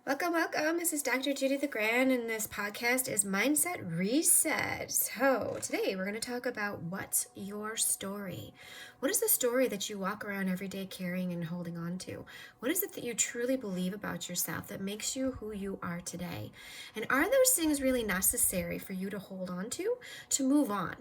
Welcome, welcome. This is Dr. Judy the Grand, and this podcast is Mindset Reset. So, today we're going to talk about what's your story. What is the story that you walk around every day carrying and holding on to? What is it that you truly believe about yourself that makes you who you are today? And are those things really necessary for you to hold on to move on?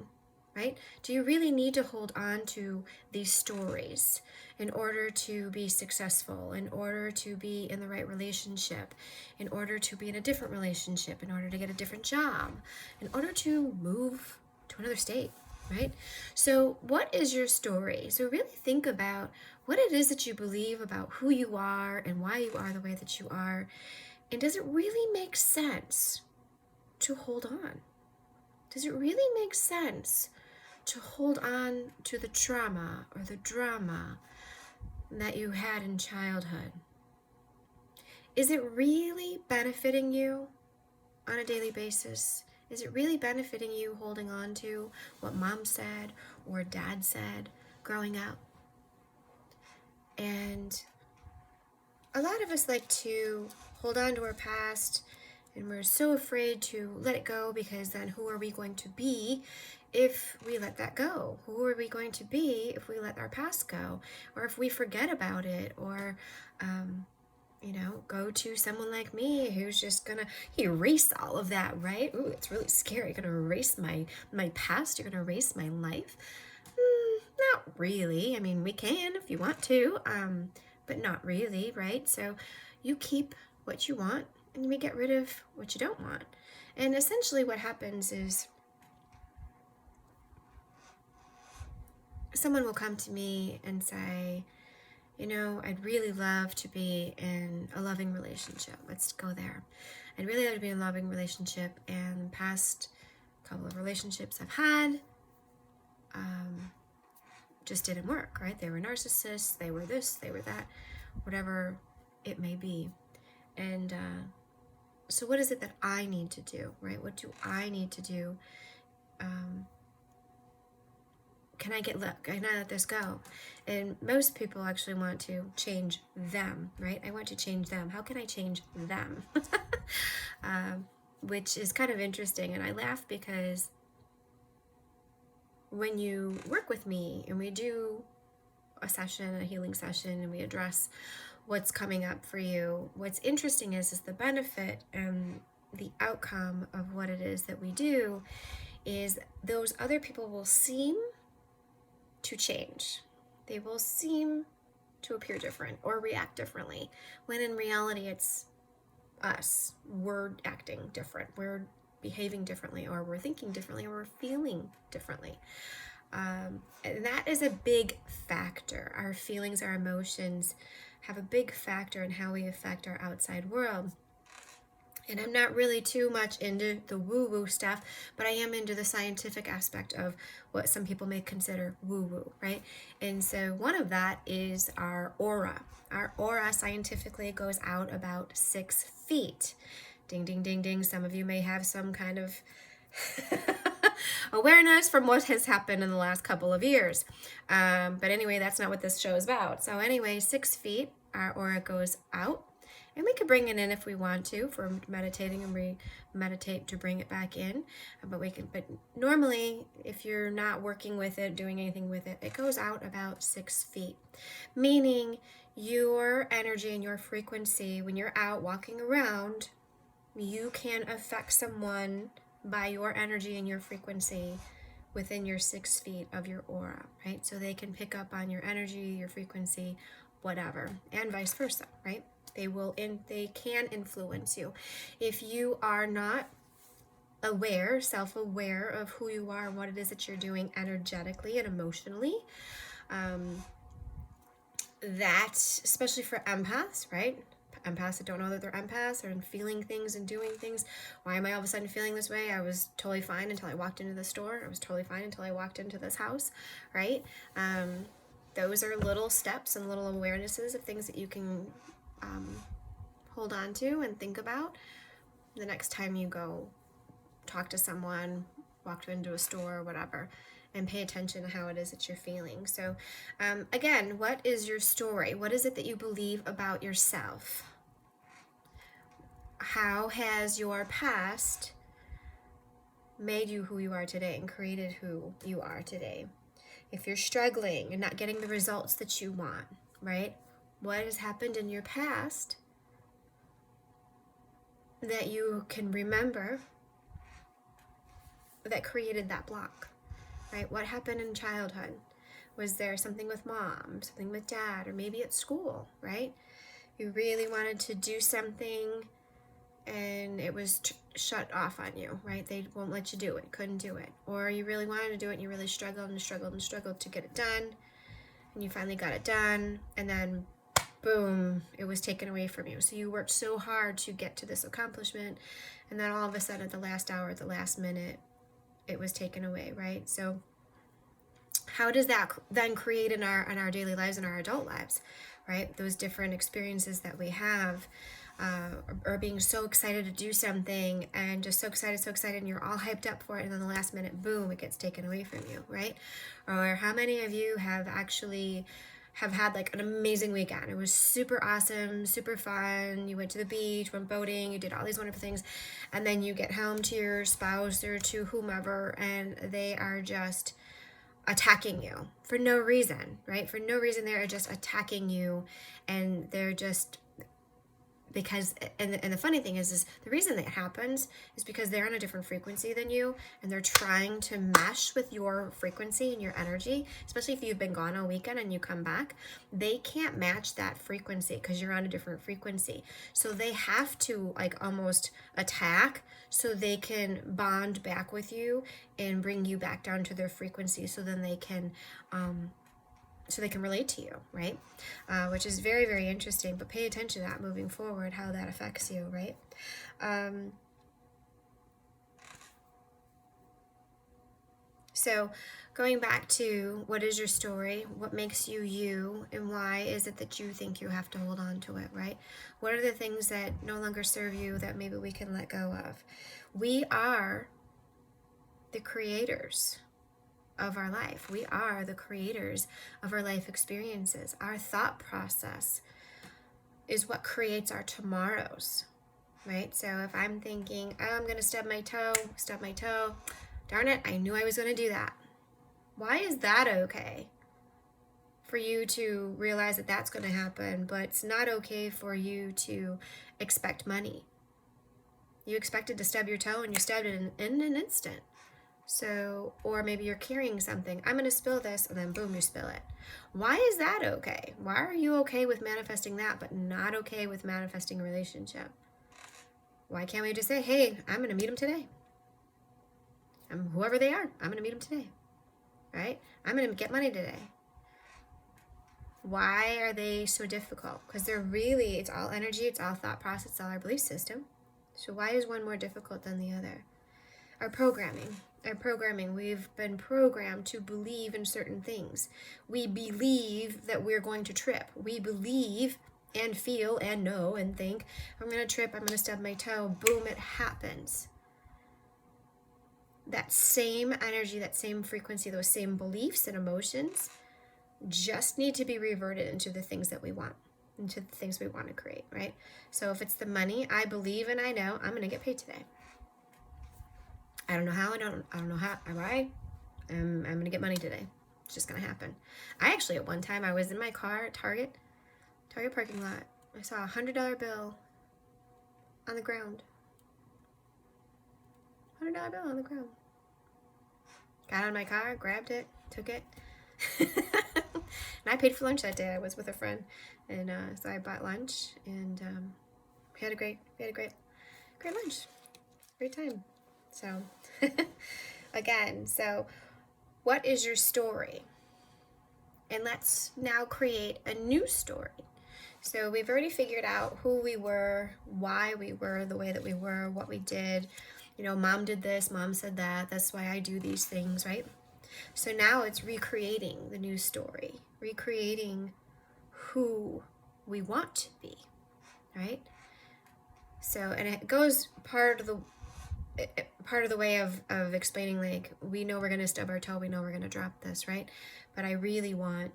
Right? Do you really need to hold on to these stories in order to be successful, in order to be in the right relationship, in order to be in a different relationship, in order to get a different job, in order to move to another state, right? So what is your story? So really think about what it is that you believe about who you are and why you are the way that you are. And does it really make sense to hold on? Does it really make sense to hold on to the trauma or the drama that you had in childhood? Is it really benefiting you on a daily basis? Is it really benefiting you holding on to what mom said or dad said growing up? And a lot of us like to hold on to our past, and we're so afraid to let it go, because then who are we going to be if we let that go? Who are we going to be if we let our past go? Or if we forget about it? Or, go to someone like me who's just gonna erase all of that, right? Ooh, it's really scary. You're gonna erase my past? You're gonna erase my life? Not really. I mean, we can if you want to, but not really, right? So you keep what you want, and we get rid of what you don't want. And essentially what happens is someone will come to me and say, I'd really love to be in a loving relationship. Let's go there. I'd really love to be in a loving relationship, and the past couple of relationships I've had just didn't work, right? They were narcissists, they were this, they were that, whatever it may be. And so what is it that I need to do, right? What do I need to do? Can I let this go? And most people actually want to change them, right? I want to change them. How can I change them? Which is kind of interesting. And I laugh because when you work with me and we do a healing session, and we address what's coming up for you, what's interesting is the benefit and the outcome of what it is that we do is those other people will seem to change. They will seem to appear different or react differently, when in reality it's us. We're acting different, we're behaving differently, or we're thinking differently, or we're feeling differently. And that is a big factor. Our feelings, our emotions have a big factor in how we affect our outside world. And I'm not really too much into the woo-woo stuff, but I am into the scientific aspect of what some people may consider woo-woo, right? And so one of that is our aura. Our aura scientifically goes out about 6 feet. Ding, ding, ding, ding. Some of you may have some kind of awareness from what has happened in the last couple of years. But anyway, that's not what this show is about. So anyway, 6 feet, our aura goes out. And we could bring it in if we want to, if we're meditating and we meditate to bring it back in. But normally, if you're not working with it, doing anything with it, it goes out about 6 feet. Meaning your energy and your frequency, when you're out walking around, you can affect someone by your energy and your frequency within your 6 feet of your aura, right? So they can pick up on your energy, your frequency, whatever, and vice versa, right? They can influence you. If you are not self-aware of who you are and what it is that you're doing energetically and emotionally, that, especially for empaths, right? Empaths that don't know that they're empaths are feeling things and doing things. Why am I all of a sudden feeling this way? I was totally fine until I walked into the store. I was totally fine until I walked into this house, right? Those are little steps and little awarenesses of things that you can hold on to and think about the next time you go talk to someone, walk into a store or whatever, and pay attention to how it is that you're feeling. So again, what is your story? What is it that you believe about yourself? how has your past made you who you are today and created who you are today? If you're struggling and not getting the results that you want, right? What has happened in your past that you can remember that created that block, right? What happened in childhood? Was there something with mom, something with dad, or maybe at school, right? You really wanted to do something and it was shut off on you, right? They won't let you do it, couldn't do it. Or you really wanted to do it and you really struggled and struggled and struggled to get it done, and you finally got it done, and then boom, it was taken away from you. So you worked so hard to get to this accomplishment, and then all of a sudden at the last hour, at the last minute, it was taken away, right? So how does that then create in our daily lives, in our adult lives, right? Those different experiences that we have, or being so excited to do something and just so excited, and you're all hyped up for it, and then the last minute, boom, it gets taken away from you, right? Or how many of you have actually have had like an amazing weekend? It was super awesome, super fun. You went to the beach, went boating, you did all these wonderful things, and then you get home to your spouse or to whomever, and they are just attacking you for no reason, right? For no reason, they're just attacking you, and they're just because, and the funny thing is the reason that happens is because they're on a different frequency than you, and they're trying to mesh with your frequency and your energy, especially if you've been gone all weekend and you come back. They can't match that frequency because you're on a different frequency. So they have to like almost attack so they can bond back with you and bring you back down to their frequency, so then they can relate to you, right? Which is very, very interesting, but pay attention to that moving forward, how that affects you, right? So going back to what is your story, what makes you you, and why is it that you think you have to hold on to it, right? What are the things that no longer serve you that maybe we can let go of? We are the creators of our life. We are the creators of our life experiences. Our thought process is what creates our tomorrows, right? So if I'm thinking, oh, I'm going to stub my toe, darn it, I knew I was going to do that. Why is that okay? For you to realize that that's going to happen, but it's not okay for you to expect money. You expected to stub your toe and you stubbed it in an instant. So, or maybe you're carrying something. I'm going to spill this, and then boom, you spill it. Why is that okay? Why are you okay with manifesting that, but not okay with manifesting a relationship? Why can't we just say, hey, I'm going to meet them today? Whoever they are, I'm going to meet them today, right? I'm going to get money today. Why are they so difficult? Because they're really, it's all energy, it's all thought process, it's all our belief system. So why is one more difficult than the other? Our programming, we've been programmed to believe in certain things. We believe that we're going to trip. We believe and feel and know and think, I'm going to trip, I'm going to stub my toe, boom, it happens. That same energy, that same frequency, those same beliefs and emotions just need to be reverted into the things that we want, into the things we want to create, right? So if it's the money, I believe and I know I'm going to get paid today. I don't know how, I don't know how, why. I'm going to get money today. It's just going to happen. I actually, at one time, I was in my car at Target parking lot. I saw a $100 bill on the ground. $100 bill on the ground. Got out of my car, grabbed it, took it. And I paid for lunch that day. I was with a friend. And so I bought lunch, and we had a great lunch. Great time. So, again, so what is your story? And let's now create a new story. So we've already figured out who we were, why we were the way that we were, what we did. You know, mom did this, mom said that, that's why I do these things, right? So now it's recreating the new story, recreating who we want to be, right? So, and it goes part of the way of explaining, like, we know we're going to stub our toe, we know we're going to drop this, right? But I really want,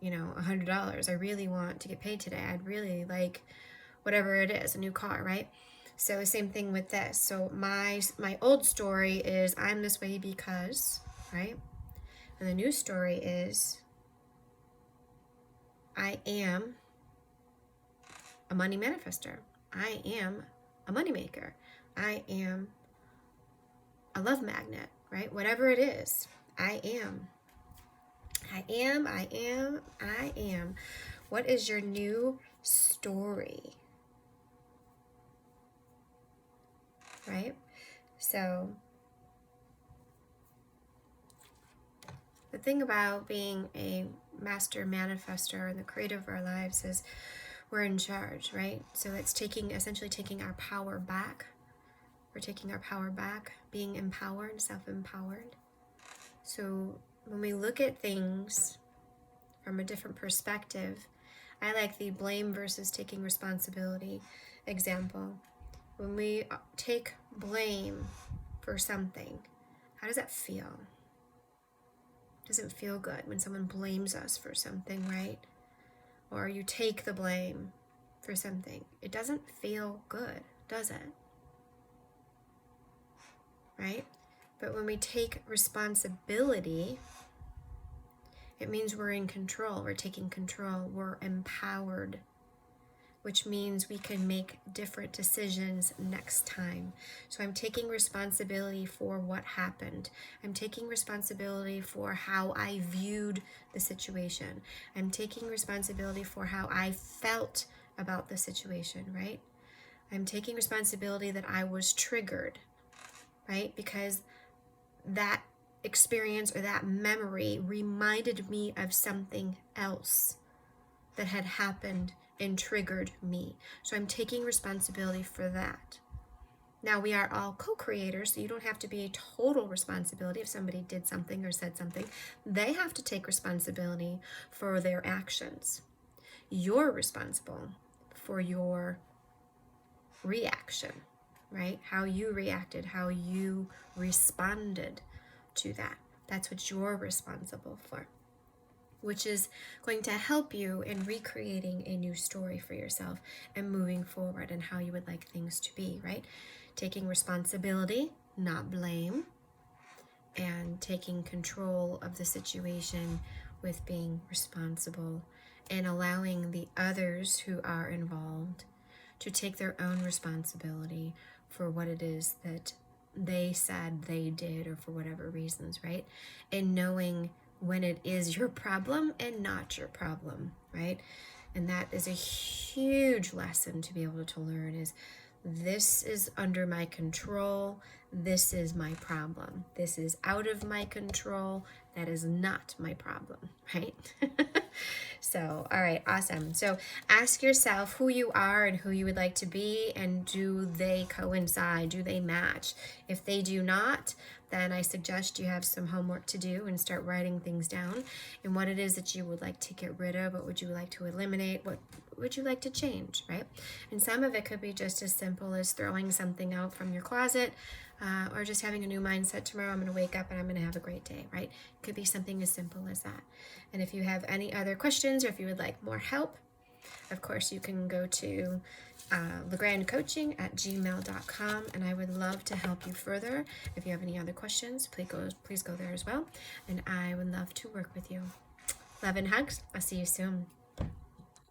$100. I really want to get paid today. I'd really like whatever it is, a new car, right? So same thing with this. So my old story is I'm this way because, right? And the new story is I am a money manifester. I am a money maker. I am a love magnet, right? Whatever it is, I am. I am, I am, I am. What is your new story? Right? So the thing about being a master manifester and the creator of our lives is we're in charge, right? So it's essentially taking our power back. We're taking our power back, being empowered, self-empowered. So when we look at things from a different perspective, I like the blame versus taking responsibility example. When we take blame for something, how does that feel? It doesn't feel good when someone blames us for something, right? Or you take the blame for something. It doesn't feel good, does it? Right? But when we take responsibility, it means we're in control. We're taking control. We're empowered, which means we can make different decisions next time. So I'm taking responsibility for what happened. I'm taking responsibility for how I viewed the situation. I'm taking responsibility for how I felt about the situation, right? I'm taking responsibility that I was triggered, right? Because that experience or that memory reminded me of something else that had happened and triggered me. So I'm taking responsibility for that. Now we are all co-creators, so you don't have to be a total responsibility if somebody did something or said something. They have to take responsibility for their actions. You're responsible for your reaction, right? How you reacted, how you responded to that. That's what you're responsible for, which is going to help you in recreating a new story for yourself and moving forward and how you would like things to be, right? Taking responsibility, not blame, and taking control of the situation with being responsible and allowing the others who are involved to take their own responsibility for what it is that they said they did or for whatever reasons, right? And knowing when it is your problem and not your problem, right? And that is a huge lesson to be able to learn is this is under my control. This is my problem. This is out of my control. That is not my problem, right? So, all right, awesome. So ask yourself who you are and who you would like to be, and do they coincide? Do they match? If they do not, then I suggest you have some homework to do and start writing things down and what it is that you would like to get rid of, what would you like to eliminate, what would you like to change, right? And some of it could be just as simple as throwing something out from your closet, or just having a new mindset. Tomorrow I'm going to wake up and I'm going to have a great day, right? It could be something as simple as that. And if you have any other questions or if you would like more help, of course, you can go to legrandcoaching@gmail.com, and I would love to help you further. If you have any other questions, please go there as well, and I would love to work with you. Love and hugs. I'll see you soon.